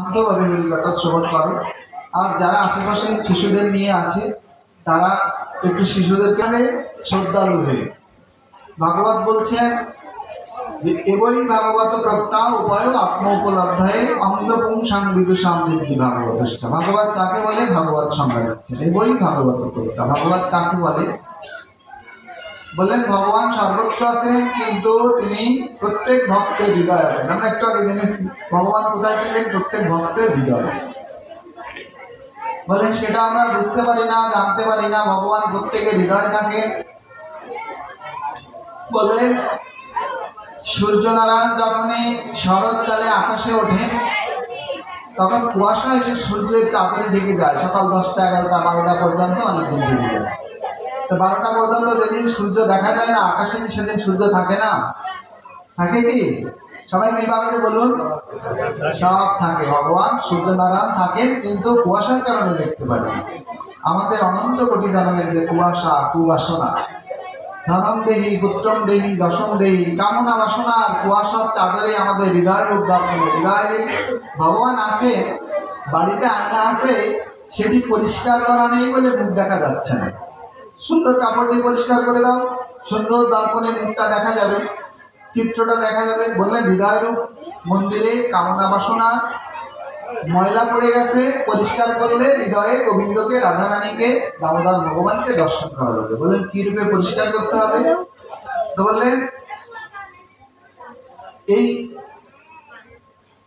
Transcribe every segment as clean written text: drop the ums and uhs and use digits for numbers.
শান্তভাবে হরিকথা শ্রবণ করো। আর যারা আশেপাশে শিশুদের নিয়ে আছে তারা একটু শিশুদেরকে শ্রদ্ধালু হয়ে ভাগবত বলছেন যে এবই ভাগবত প্রত্যা উপায় আত্ম উপলব্ধায় অঙ্গপুং সাংবিদু সমৃদ্ধি ভাগবত। ভাগবত কাকে বলে? ভাগবত সংজ্ঞা দিচ্ছেন এবই ভাগবত প্রত্যা। ভাগবত কাকে বলে? বললেন ভগবান সর্বত্র আছেন, কিন্তু তিনি প্রত্যেক ভক্তের হৃদয় আছেন। আমরা একটু আগে জেনেছি ভগবান কোথায় থাকেন? প্রত্যেক ভক্তের হৃদয়। বলেন সেটা আমরা বুঝতে পারি না, জানতে পারি না ভগবান প্রত্যেকের হৃদয় থাকেন। বলেন সূর্যনারায়ণ যখনই শরৎকালে আকাশে ওঠেন তখন কুয়াশা এসে সূর্যের চাদরে ঢেকে যায়। সকাল 10টা 11টা 12টা পর্যন্ত অনেকদিন ঢেকে যায়। তো 12টা পর্যন্ত যেদিন সূর্য দেখা যায় না আকাশে, কি সেদিন সূর্য থাকে না? থাকে কি? সবাই কৃপা করে বলুন। সব থাকে। ভগবান সূর্যনারায়ণ থাকেন, কিন্তু কুয়াশার কারণে দেখতে পারি না। আমাদের অনন্ত কোটি জন্মের যে কুয়াশা, কুবাসনা, ধনম দেহি পুত্রম দেহি যশম দেহি, কামনা বাসনার কুয়াশার চাদরে আমাদের হৃদয় রূপ দর্পণে হৃদয়ে ভগবান আছে। বাড়িতে আয়না আছে, সেটি পরিষ্কার করা নেই বলে মুখ দেখা যাচ্ছে না। সুন্দর কাপড় দিয়ে পরিষ্কার করে দাও, সুন্দর দর্পণে মুখটা দেখা যাবে, চিত্রটা দেখা যাবে। বললেন হৃদয় রূপ মন্দিরে কামনা বাসনা ময়লা পড়ে গেছে, পরিষ্কার করলে হৃদয়ে গোবিন্দকে, রাধারানীকে, দামোদর ভগবানকে দর্শন করা যাবে। বললেন কি রূপে পরিষ্কার করতে হবে? তো বললেন এই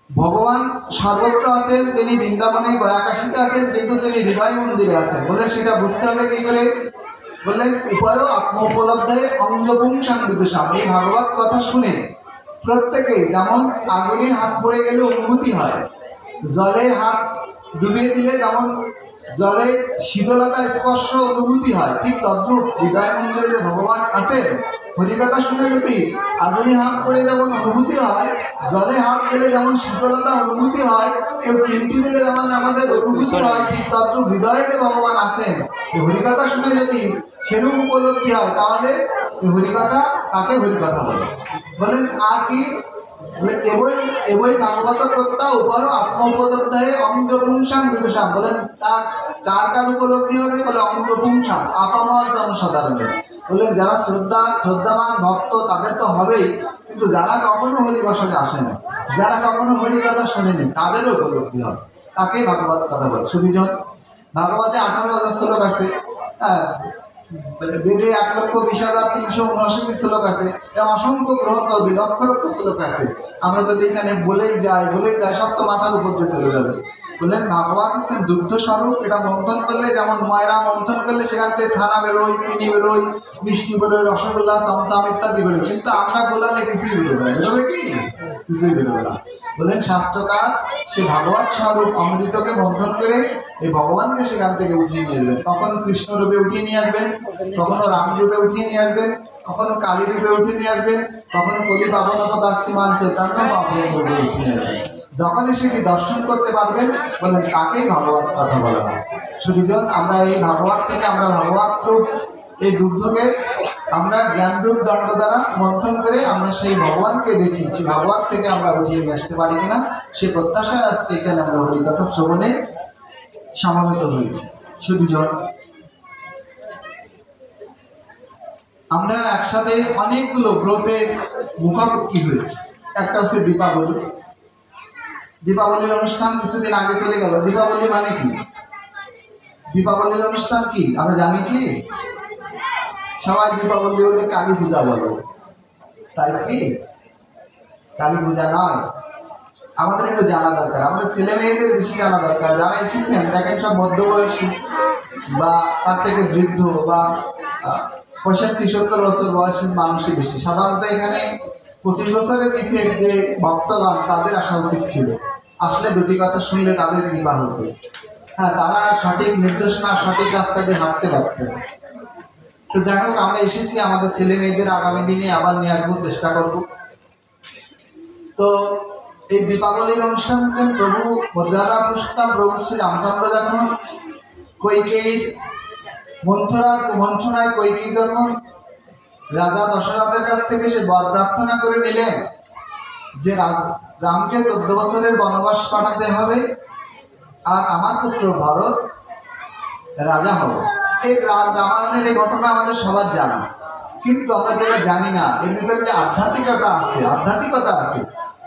ভগবান সর্বত্র আছেন, তিনি বৃন্দাবনে গয়াকাশিতে আছেন, কিন্তু তিনি হৃদয় মন্দিরে আছেন। বললেন সেটা বুঝতে হবে কি করে? বললেন উপায় আত্ম উপলব্ধায় অঙ্গপুং সংবিদুষাম। এই ভাগবত কথা শুনে প্রত্যেকেই যেমন আগুনে হাত পড়ে গেলে অনুভূতি হয়, জলে হাত ডুবিয়ে দিলে যেমন জলে শীতলতা স্পর্শ অনুভূতি হয়, ঠিক তদ্রূপ হৃদয় মন্দিরে যে ভগবান আছেন, হরিকথা শুনে যদি আগুনে হাত পড়ে যেমন অনুভূতি হয়, জলে হাত দিলে যেমন শীতলতা অনুভূতি হয়, কেউ চিমটি দিলে যেমন আমাদের অনুভূতি হয়, ঠিক তদ্রূপ হৃদয়ে যে ভগবান আছেন হরিকথা শুনে যদি সেরূপ উপলব্ধি হয়, তাহলে হরিকথা তাকে হরিকথা বলে। বলেন আর কি? বলে এবই ভাগবত প্রত্যা উপায় আত্ম উপলব্ধায় অঙ্গপুংসাম বিদুষাম। বলেন তার কার কার উপলব্ধি হবে? বলে অঙ্গপুংসাম, আপামর জনসাধারণের। বলে যারা শ্রদ্ধাবান ভক্ত তাদের তো হবেই, কিন্তু যারা কখনো হরিবসনে আসে না, যারা কখনো হরিকথা শোনেনি, তাদেরও উপলব্ধি হবে। তাকেই ভাগবত কথা বলে। শুধুজন ভাগবতে 18,000 শ্লোক আছে। হ্যাঁ, বেদে 1,20,359 শ্লোক আছে। অসংখ্য গ্রন্থ 2 লক্ষ লক্ষ শ্লোক আছে। আমরা যদি এখানে বলেই যাই সব তো মাথার উপর দিয়ে চলে যাবে। বললেন ভাগবত হচ্ছেন দুগ্ধ স্বরূপ। এটা মন্থন করলে যেমন ময়রা মন্থন করলে সেখান থেকে ছানা বেরোয়, চিনি বেরোয়, মিষ্টি বেরোয়, রসগোল্লা, চমচম ইত্যাদি বেরোয়, কিন্তু আমরা গোলালে কিছুই বেরোবে না। বেরোবে কি? কিছুই বেরোবে না। বললেন শাস্ত্রকার সে ভাগবত স্বরূপ অমৃতকে মন্থন করে এই ভগবানকে সেখান থেকে উঠিয়ে নিয়ে আসবেন। কখনো কৃষ্ণ রূপে উঠিয়ে নিয়ে আসবেন, কখনো রাম রূপে উঠিয়ে নিয়ে আসবেন, কখনো কালী রূপে উঠিয়ে নিয়ে আসবেন, কখনো কলি পাবনপদ শ্রীমান চৈতন্য মহাপ্রভু রূপে উঠিয়ে নিয়ে আসবেন। যখনই সেটি দর্শন করতে পারবেন, বলেন তাকেই ভাগবত কথা বলা হয়। শুধুজন আমরা এই ভাগবত থেকে আমরা ভাগবত রূপ এই দুগ্ধকে আমরা জ্ঞান রূপ দণ্ড দ্বারা মন্থন করে আমরা সেই ভগবানকে দেখি, সেই ভাগবত থেকে আমরা উঠিয়ে নিয়ে আসতে পারি কিনা সেই প্রত্যাশায় আজকে এখানে আমরা হরিকথা শ্রবণে সমাবেত হয়েছে। শুধুজন আমরা একসাথে অনেকগুলো ব্রতের মুখামুখি হয়েছে। একটা হচ্ছে দীপাবলি। দীপাবলির অনুষ্ঠান কিছুদিন আগে চলে গেল। দীপাবলি মানে কি? দীপাবলির অনুষ্ঠান কি আমরা জানি কি? সবাই দীপাবলি বলে কালী পূজা বলো, তাই কি? কালী পূজা নয়। আমাদের একটু জানা দরকার, আমাদের ছেলে মেয়েদের বেশি জানা দরকার। যারা এসেছেন দেখেন সব মধ্যবয়সী বা তার থেকে বৃদ্ধ বা 65-70 বছর বয়সের মানুষই বেশি। সাধারণত এখানে 25 বছরের নিচে যে ভক্তগণ তাদের আসা উচিত ছিল। আসলে দুটি কথা শুনলে তাদের কৃপা হতো। হ্যাঁ, তারা সঠিক নির্দেশনা সঠিক রাস্তা দিয়ে হাঁটতে পারতেন। তো যাই হোক, আমরা এসেছি, আমাদের ছেলে মেয়েদের আগামী দিনে আবার নিয়ে আসবো, চেষ্টা করব। তো এই দীপাবলির অনুষ্ঠান হচ্ছেন প্রভু মর্যাদা পুরুষোত্তম প্রভু শ্রী রামচন্দ্র যখন কৈকেয়ীর মন্থনায় কৈকেয়ী যখন রাজা দশরথের কাছ থেকে সে বর প্রার্থনা করে নিলেন যে রামকে 14 বছরের বনবাস পাঠাতে হবে, আর আমার পুত্র ভরত রাজা হবে। এই রামায়ণের এই ঘটনা আমাদের সবার জানা, কিন্তু আমরা যেটা জানি না এর ভিতরে যে আধ্যাত্মিকতা আছে।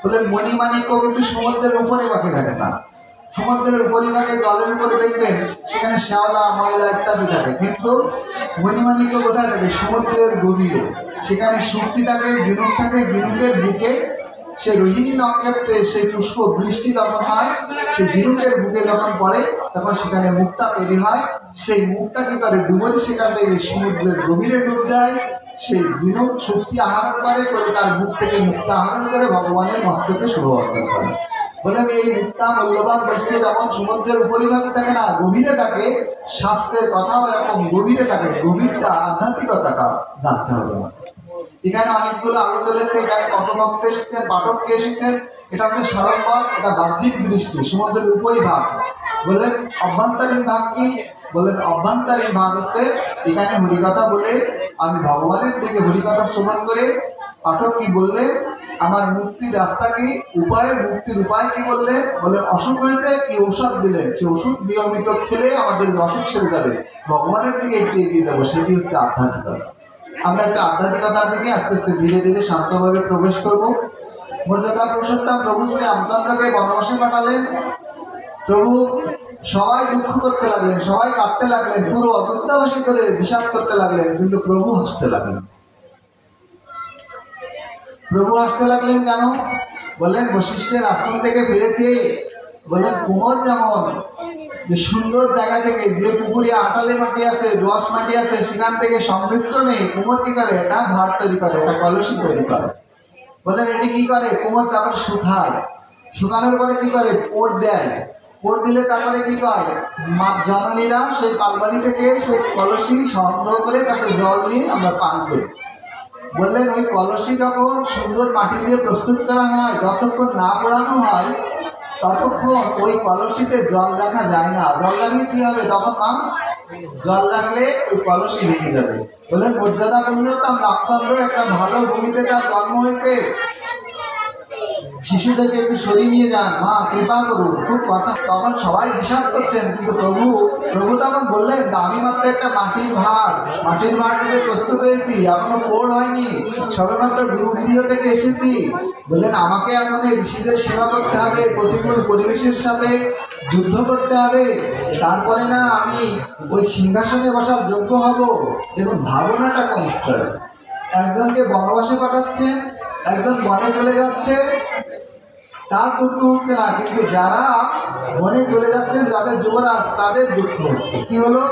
বলে মণিমাণিক্য কিন্তু সমুদ্রের উপরে বাকি থাকে না, সমুদ্রের উপরিভাগে জলের উপরে দেখবেন সেখানে শ্যাওলা ময়লা ইত্যাদি থাকে, কিন্তু মণিমাণিক্য কোথায় থাকে? সমুদ্রের গভীরে। সেখানে শক্তি থাকে, ঝিনুক থাকে, ঝিনুকের বুকে সে রোহিণী নক্ষত্রে সেই পুষ্প বৃষ্টি যখন হয়, সেই ঝিনুকের বুকে যখন পড়ে তখন সেখানে মুক্তা তৈরি হয়। সেই মুক্তা কি করে? ডুবরি সেখান থেকে সমুদ্রের গভীরে ডুব দেয়, সেই ঝিনুক শক্তি আহরণ করে তার মুখ থেকে মুক্তা আহরণ করে ভগবানের মস্তকে শুভবর্ধন করে। বলেন এই মুক্তা মূল্যবান বস্তু যেমন সমুদ্রের উপরিভাগ থাকে না, গভীরে থাকে, শাস্ত্রের কথাও এরকম গভীরে থাকে। গভীরটা আধ্যাত্মিকতাটা জানতে হবে না। এখানে অনেকগুলো আলো জ্বলেছে, এখানে কত ভক্ত এসেছেন, পাঠক কে এসেছেন, এটা হচ্ছে সড়কপথ, এটা বাহ্যিক দৃষ্টি, সমুদ্রের উপরিভাগ। বললেন অভ্যন্তরীণ ভাগ কি? বললেন অভ্যন্তরীণ ভাগ হচ্ছে এখানে হরিকথা বলে আমি ভগবানের দিকে হরিকথা শ্রবণ করে পাঠক কি বললেন, আমার মুক্তির রাস্তা কি, মুক্তির উপায় কি বললেন? বললেন অসুখ হয়েছে, কি ঔষধ দিলেন, সে ওষুধ নিয়মিত খেলে আমাদের অসুখ ছেড়ে যাবে, ভগবানের দিকে একটু এগিয়ে যাবো, সেটি হচ্ছে আধ্যাত্মিকতা। আমরা একটা আধ্যাত্মিকতার দিকে আস্তে আস্তে ধীরে ধীরে শান্তভাবে প্রবেশ করব। মর্যাদা পুরুষোত্তম প্রভু শ্রী রামচন্দ্রকে বনবাসে পাঠালেন। প্রভু সবাই দুঃখ করতে লাগলেন, সবাই কাঁদতে লাগলেন, পুরো অযোধ্যাবাসী করে বিষাদ করতে লাগলেন, কিন্তু প্রভু হাসতে লাগলেন। প্রভু আসতে লাগলেন কেন? বললেন বশিষ্ঠের আশ্রম থেকে ফিরেছে। বললেন কুমোর যেমন যে সুন্দর জায়গা থেকে, যে পুকুরে আটালে মাটি আছে, দোআঁশ মাটি আছে, সেখান থেকে সংমিশ্রণে কুমোর কি করে? এটা ভার তৈরি করে, এটা কলসি তৈরি করে। বললেন এটি কি করে? কুমোর তারপর শুকায়, শুকানোর পরে কি করে? পোড় দেয়, পোড় দিলে তারপরে কি করে? জননীরা সেই পালবাড়ি থেকে সেই কলসি সংগ্রহ করে তাতে জল দিয়ে আমরা পান করি। বললেন ওই কলসি যখন সুন্দর মাটি দিয়ে প্রস্তুত করা হয়, যতক্ষণ না পোড়ানো হয় ততক্ষণ ওই কলসিতে জল রাখা যায় না। জল রাখলে কি হবে? তখন জল রাখলে ওই কলসি ভেঙে যাবে। বললেন মর্যাদা পুরুষোত্তম রামচন্দ্র একটা ভালো ভূমিতে তার জন্ম হয়েছে, শিশুদেরকে একটু সরিয়ে নিয়ে যান, মা কৃপা করুন, খুব কথা। তখন সবাই বিষাদ করছেন, কিন্তু প্রভু তখন বললেন আমি মাত্র একটা মাটির ভার রূপে প্রস্তুত হয়েছি, এখনো পোড় হয়নি, সবে মাত্র গুরুগৃহ থেকে এসেছি। বললেন আমাকে এখন এই ঋষিদের সেবা করতে হবে, প্রতিকূল পরিবেশের সাথে যুদ্ধ করতে হবে, তারপরে না আমি ওই সিংহাসনে বসার যোগ্য হব। দেখুন ভাবনাটা কোন স্তর। একজনকে বনবাসে পাঠাচ্ছেন, একজন বনে চলে যাচ্ছে, তার দুঃখ হচ্ছে না, কিন্তু যারা বনে চলে যাচ্ছেন, যাদের যুবরাজ, তাদের দুঃখ হচ্ছে। কি হলো?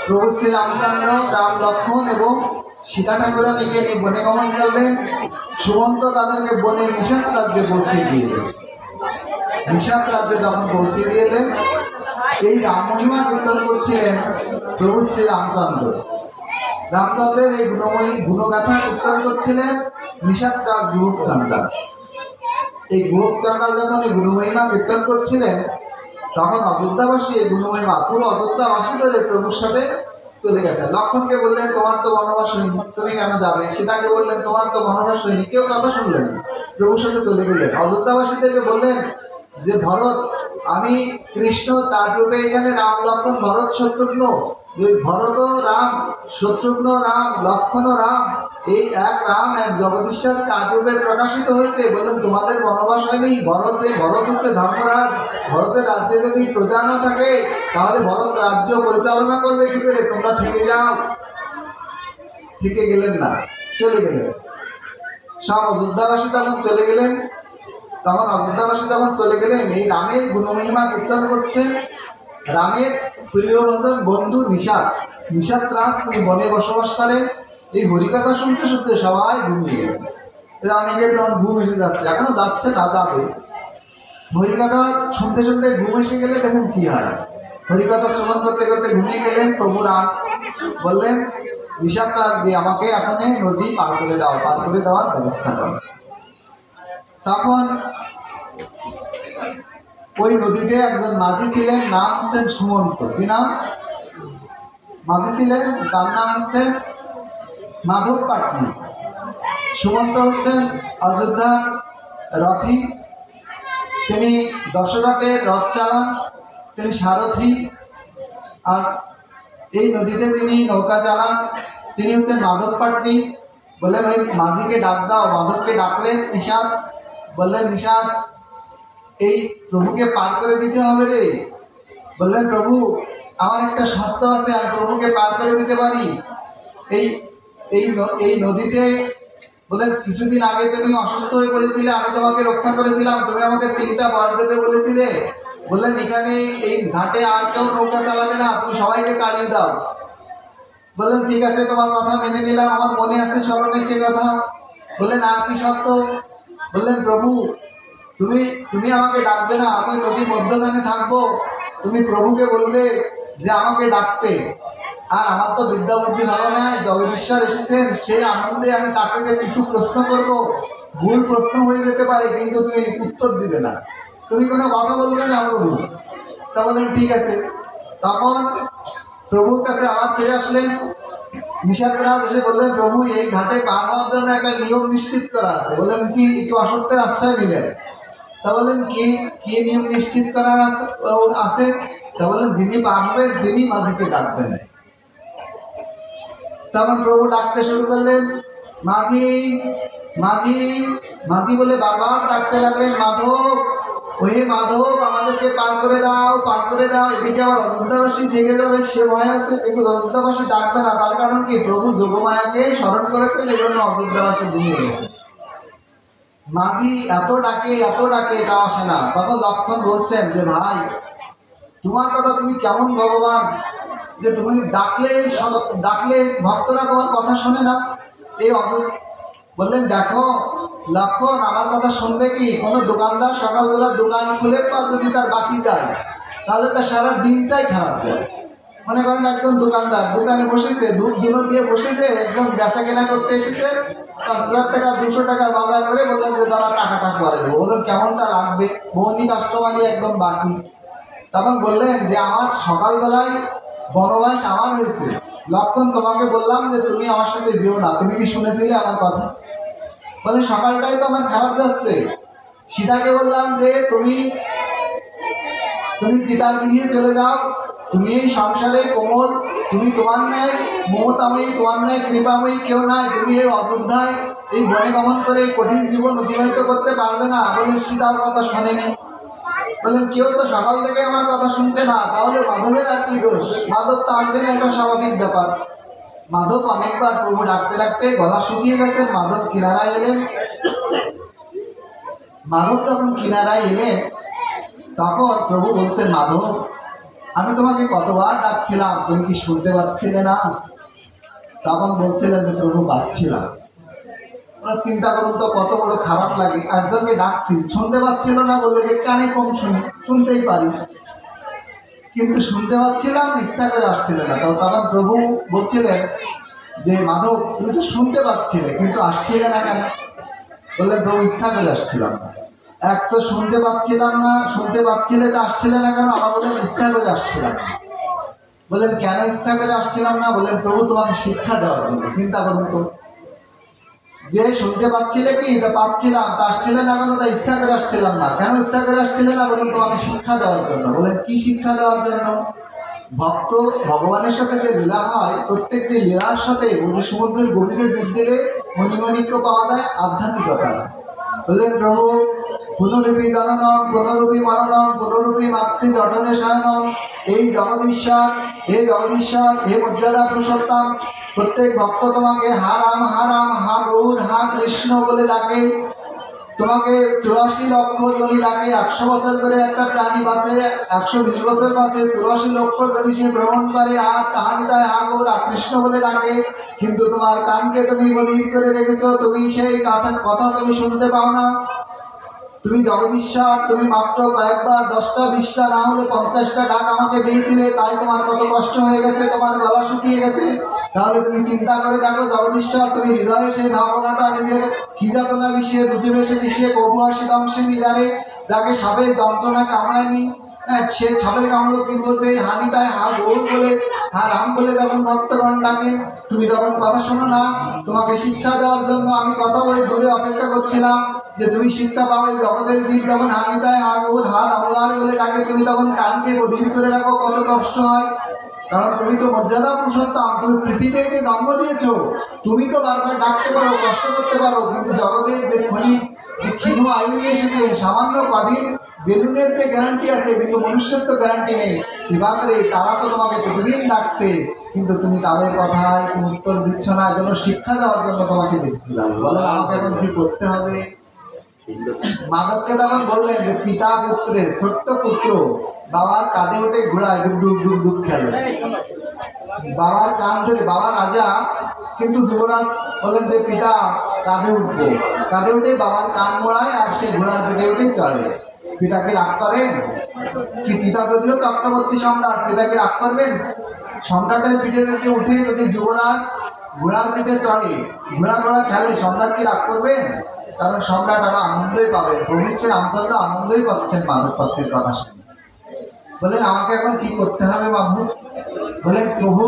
প্রভু শ্রী রামচন্দ্র, রাম লক্ষ্মণ এবং সীতা ঠাকুরানীকে নিয়ে বনে গমন করলেন। সুমন্ত তাদেরকে বনে নিষাদ রাজ্যে পৌঁছে দিয়ে এলেন। নিষাদ রাজ্যে যখন পৌঁছে দিয়ে এলেন, এই রাম মহিমা কীর্তন করছিলেন প্রভু শ্রী রামচন্দ্র। রামচন্দ্রের এই গুণময়ী গুণগাথা কীর্তন করছিলেন নিষাদ রাজ গুহক চন্ডাল। এই গুহক চন্ডাল যখন এই গুণমহিমা কীর্তন করছিলেন, তখন অযোধ্যাবাসী এই গুণমহিমা, পুরো অযোধ্যাবাসী ধরে প্রভুর সাথে চলে গেছে। লক্ষ্মণকে বললেন তোমার তো বনবাস হয়নি, তুমি কেন যাবে? সীতাকে বললেন তোমার তো বনবাস হয়নি, কেউ কথা শুনলেন না, প্রভুর সাথে চলে গেলেন। অযোধ্যাবাসীদেরকে বললেন যে ভরত, আমি কৃষ্ণ, চার রূপে এখানে রাম লক্ষ্মণ ভরত শত্রুঘ্ন, ভরত রাম, শত্রুঘ্ন রাম, লক্ষ্মণ রাম, এই এক রাম, এক জগদীশ্বর, চার রূপে প্রকাশিত হয়েছে। বললেন তোমাদের বনবাস হয়নি। ভরত হচ্ছে ধর্মরাজ, ভরতের রাজ্যে যদি প্রজা না থাকে তাহলে ভরত রাজ্য পরিচালনা করবে কি করে? তোমরা থেকে যাও। থেকে গেলেন না, চলে গেলেন। সব অযোধ্যাবাসী তখন চলে গেলেন। এই রামের গুণমহিমা কীর্তন করছেন। রামের প্রিয় ভজন বন্ধু নিষাদ রাজ, তিনি বনে বসবাস করেন। এই হরিকথা শুনতে শুনতে সবাই ঘুমিয়ে গেলেন। অনেকের তখন ঘুম এসে যাচ্ছে, এখনো যাচ্ছে না, যাবে। হরিকথা শুনতে শুনতে ঘুম এসে গেলে দেখুন কি হয়। হরিকথা শ্রবণ করতে করতে ঘুমিয়ে গেলেন। প্রভু রাম বললেন নিষাদ রাজ দিয়ে আমাকে এখন নদী পার করে দেওয়ার ব্যবস্থা করো। তখন ওই নদীতে একজন মাঝি ছিলেন, নাম হচ্ছেন সুমন্ত। কি নাম? মাঝি ছিলেন, তার নাম হচ্ছেন মাধব পাটনি। সুমন্ত হচ্ছেন অযোধ্যার রথী, তিনি দশরথের রথ চালান, তিনি সারথি। আর এই নদীতে তিনি নৌকা চালান, তিনি হচ্ছেন মাধব পাটনি। বললেন ওই মাঝিকে ডাক দাও। মাধবকে ডাকলেন নিষাদ, বললেন নিষাদ এই প্রভুকে পার করে দিতে হবে রে। বললেন প্রভু আমার একটা শর্ত আছে, আমি প্রভুকে পার করে দিতে পারি এই এই এই নদীতে। বললেন কিছুদিন আগে তুমি অসুস্থ হয়ে পড়েছিলে, আমি তোমাকে রক্ষা করেছিলাম, তুমি আমাকে 3টা বর দেবে বলেছিলে। বললেন এখানে এই ঘাটে আর কেউ নৌকা চালাবে না, তুমি সবাইকে তাড়িয়ে দাও। বললেন ঠিক আছে, তোমার কথা মেনে নিলাম, আমার মনে আছে স্মরণে সে কথা। বললেন আর কি শর্ত? বললেন প্রভু তুমি তুমি আমাকে ডাকবে না, আমি নদীর মধ্যখানে থাকবো, তুমি প্রভুকে বলবে যে আমাকে ডাকতে। আর আমার তো বিদ্যা বুদ্ধি ভালো নয়, জগদীশ্বর এসেছেন, সে আনন্দে আমি তাকে কিছু প্রশ্ন করব, ভুল প্রশ্ন হয়ে যেতে পারে, কিন্তু তুমি উত্তর দিবে না, তুমি কোনো কথা বলবে না প্রভু। তা বললেন ঠিক আছে। তখন প্রভুর কাছে আবার ফিরে আসলেন নিষাদরাজ, এসে বললেন প্রভু এই ঘাটে পার হওয়ার জন্য একটা নিয়ম নিশ্চিত করা আছে। বললেন কি? একটু অসত্যের আশ্রয় নিলেন। তা বললেন কি কি নিয়ম নিশ্চিত করার আছে? তা বললেন যিনি পার হবেন তিনি মাঝিকে ডাকবেন। তখন প্রভু ডাকতে শুরু করলেন মাঝি মাঝি মাঝি বলে বারবার ডাকতে লাগলেন মাধব, ওহে মাধব আমাদেরকে পার করে দাও, পার করে দাও। এদিকে আবার অযোধ্যাবাসী জেগে যাবে সে ভয় আছে, কিন্তু অযোধ্যাবাসী ডাকবে না। তার কারণ কি? প্রভু যোগমায়াকে স্মরণ করেছেন, এই জন্য অযোধ্যাবাসী ঘুমিয়ে গেছে। মাঝি এত ডাকে তাও আসে না। তখন লক্ষণ বলছেন যে ভাই তোমার কথা তুমি কেমন ভগবান, যে তুমি ডাকলে ভক্তরা তোমার কথা শোনে না। এই বললেন দেখো লক্ষণ আমার কথা শুনবে কি? কোনো দোকানদার সকালবেলা দোকান খুলে পর যদি তার বাকি যায় তাহলে তার সারা দিনটাই খারাপ যায়। মনে করেন একজন দোকানদার দোকানে বসেছে, ধূপ ধুনো দিয়ে বসেছে, একদম বেচা কেনা করতে এসেছে, 5,000 টাকা 200 টাকার বাজার করে বললেন যে তারা টাকাটা করে দেবো। বললেন কেমনটা লাগবে? বহুনি কাস্টমারই একদম বাকি। তখন বললেন যে আমার সকালবেলায় বনবাস আমার হয়েছে, লক্ষণ তোমাকে বললাম যে তুমি আমার সাথে যেও না, তুমি কি শুনেছিলে আমার কথা? বলে সকালটাই তো আমার খারাপ যাচ্ছে। সীতাকে বললাম যে তুমি পিতার গৃহে চলে যাও, তুমি এই সংসারে কোমল, তুমি তোমার ন্যায় মমতাময়ী, তোমার ন্যায় কৃপাময়ী কেউ নাই, তুমি এই অযোধ্যায় এই বনে গমন করে কঠিন জীবন অতিবাহিত করতে পারবে না। বলেন সীতার কথা শোনেনি। বললেন কেউ তো সকাল থেকে আমার কথা শুনছে না, তাহলে মাধবের আর কি দোষ? মাধব তো আসবে না, এটা স্বাভাবিক ব্যাপার। মাধব অনেকবার প্রভু ডাকতে ডাকতে গলা শুকিয়ে গেছে, মাধব কিনারায় এলেন। মাধব যখন কিনারায় এলেন তখন প্রভু বলছেন মাধব আমি তোমাকে কতবার ডাকছিলাম, তুমি কি শুনতে পাচ্ছিলে না? তখন বলছিলেন যে প্রভু পাচ্ছিলাম। চিন্তা করুন তো কত বড় খারাপ লাগে, একজনকে ডাকছি শুনতে পাচ্ছিল না, বললে যে কানে কম শুনি, শুনতেই পারি, কিন্তু শুনতে পাচ্ছিলাম, ইচ্ছা করে আসছিল না। তখন প্রভু বলছিলেন যে মাধব তুমি তো শুনতে পাচ্ছিলে কিন্তু আসছিলে না কেন? বললেন প্রভু ইচ্ছা করে আসছিলাম না। এক তো শুনতে পাচ্ছিলাম না, শুনতে পাচ্ছিলে তো আসছিলে না কেন? আবার বললেন ইচ্ছা করে আসছিলাম না। বললেন কেন ইচ্ছা করে আসছিলাম না? বললেন প্রভু তোমাকে শিক্ষা দেওয়ার জন্য। চিন্তা করুন তো, যে শুনতে পাচ্ছিলে কি তা পাচ্ছিলাম, তা আসছিলে না কেন? তা ইচ্ছা করে আসছিলাম না। কেন ইচ্ছা করে আসছিলে না? বলেন তোমাকে শিক্ষা দেওয়ার জন্য। বলেন কি শিক্ষা দেওয়ার জন্য? ভক্ত ভগবানের সাথে যে লীলা হয়, প্রত্যেকটি লীলার সাথে ওই সমুদ্রের গভীরে ডুব দিলে মণিমাণিক্য পাওয়া যায়, আধ্যাত্মিকতা আছে। বললেন প্রভু পুনরূপী জননম পুনরূপী মরণম পুনরূপী মাতৃ জঠনে শয়নম, এই জগদীশ্বর হে মর্যাদা পুরুষোত্তম, প্রত্যেক ভক্ত তোমাকে হা রাম হা গৌর হা কৃষ্ণ বলে ডাকে। তোমাকে 84 লক্ষ জনি ডাকে। 100 বছর করে একটা প্রাণী বাসে, 120 বছর বাসে, 84 লক্ষ জনি সে ভ্রমণ করে, আর তাহারি তাই হা গৌর কৃষ্ণ বলে ডাকে। কিন্তু তোমার কানকে তুমি বধির করে রেখেছো, তুমি সেই কথা তুমি শুনতে পাও না। তুমি জগদীশ্বর, তুমি মাত্র কয়েকবার 10টা 20টা না হলে 50টা ডাক আমাকে দিয়েছিলে, তাই তোমার কত কষ্ট হয়ে গেছে, তোমার গলা শুকিয়ে গেছে। তাহলে তুমি চিন্তা করে দেখো জগদীশ্বর, তুমি হৃদয়ে সেই ভাবনাটা নিজের কি যাতনা বিষয়ে বুঝে বেশে বিষয়ে কবু আসি দংশে নিজারে, যাকে সাপে যন্ত্রণা কামড়ায়নি, সে ছাপের কামড় কি বলবে, হানি তাই হা গৌর বলে, হা রাম বলে যখন ভক্তগণ ডাকেন, তুমি যখন কথা শোনো না, তোমাকে শিক্ষা দেওয়ার জন্য আমি কথা বলে দূরে অপেক্ষা করছিলাম যে তুমি শিক্ষা পাবে। জগতের দিক যখন হানি তাই হা গৌর হা দামোদার বলে ডাকে, তুমি তখন কানকে বধির করে রাখো, কত কষ্ট হয়। কারণ তুমি তো মর্যাদা পুরুষোত্তম, তুমি পৃথিবীকে জন্ম দিয়েছো, তুমি তো বারবার ডাকতে পারো, কষ্ট করতে পারো, কিন্তু জগতের যে ক্ষীণ আয়ু নিয়ে এসেছে, সামান্য কদিন বেলুনের যে গ্যারান্টি আছে, কিন্তু মনুষ্যের তো গ্যারান্টি নেই। কৃপা করে তারা তো তোমাকে প্রতিদিন ডাকছে, কিন্তু তুমি তাদের কথায় তুমি উত্তর দিচ্ছ না, যেন শিক্ষা দেওয়ার জন্য তোমাকে ডেকেছিলাম। বলেন আমাকে এখন কি করতে হবে? মাধবকে তখন বললেন যে পিতা পুত্রের ছোট্ট পুত্র বাবার কাঁধে উঠে ঘোড়ায় ডুব ডুব ডুব ডুব খেলে, বাবার কান ধরে, বাবা রাজা কিন্তু যুবরাজ বললেন যে পিতা কাঁধে উঠবো, কাঁধে উঠে বাবার কান মোড়ায় আর সে ঘোড়ার পেটে উঠে চলে। পিতাকে রাগ করেন কি? পিতা যদিও চক্রবর্তী সম্রাট, পিতাকে রাগ করবেন? সম্রাটের পিঠে যদি উঠে যদি যুবরাজ ঘোড়ার পিঠে চড়ে, ঘোড়া ঘোড়া খেলে, সম্রাট কি রাগ করবেন? কারণ সম্রাট আরো আনন্দই পাবেন। প্রভু শ্রী রামচন্দ্র আনন্দই পাচ্ছেন মাধব ভক্তের কথা শুনে। বলেন আমাকে এখন কি করতে হবে মাধব? বলেন প্রভু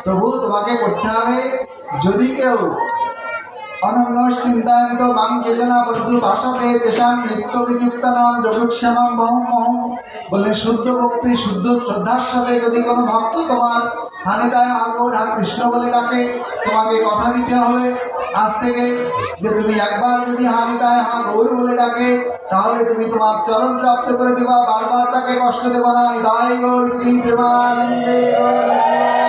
প্রভু তোমাকে করতে হবে, যদি কেউ অনন্য চিন্তায়ন্ত মাং কেজনা বর্জু ভাষাতে তেষাম নিত্য বিযুক্ত নাম জগৎশ্যামাম বহম মহম। বলেন শুদ্ধ ভক্তি শুদ্ধ শ্রদ্ধার সাথে যদি কোনো ভক্ত তোমার হানে দায় আগর হা কৃষ্ণ বলে ডাকে, তোমাকে কথা দিতে হবে আজ থেকে যে তুমি একবার যদি হানি দায় হা গৌর বলে ডাকে, তাহলে তুমি তোমার চরণ প্রাপ্ত করে দেবা, বারবার তাকে কষ্ট দেবা না। দায় গৌর প্রেমানন্দে গৌর।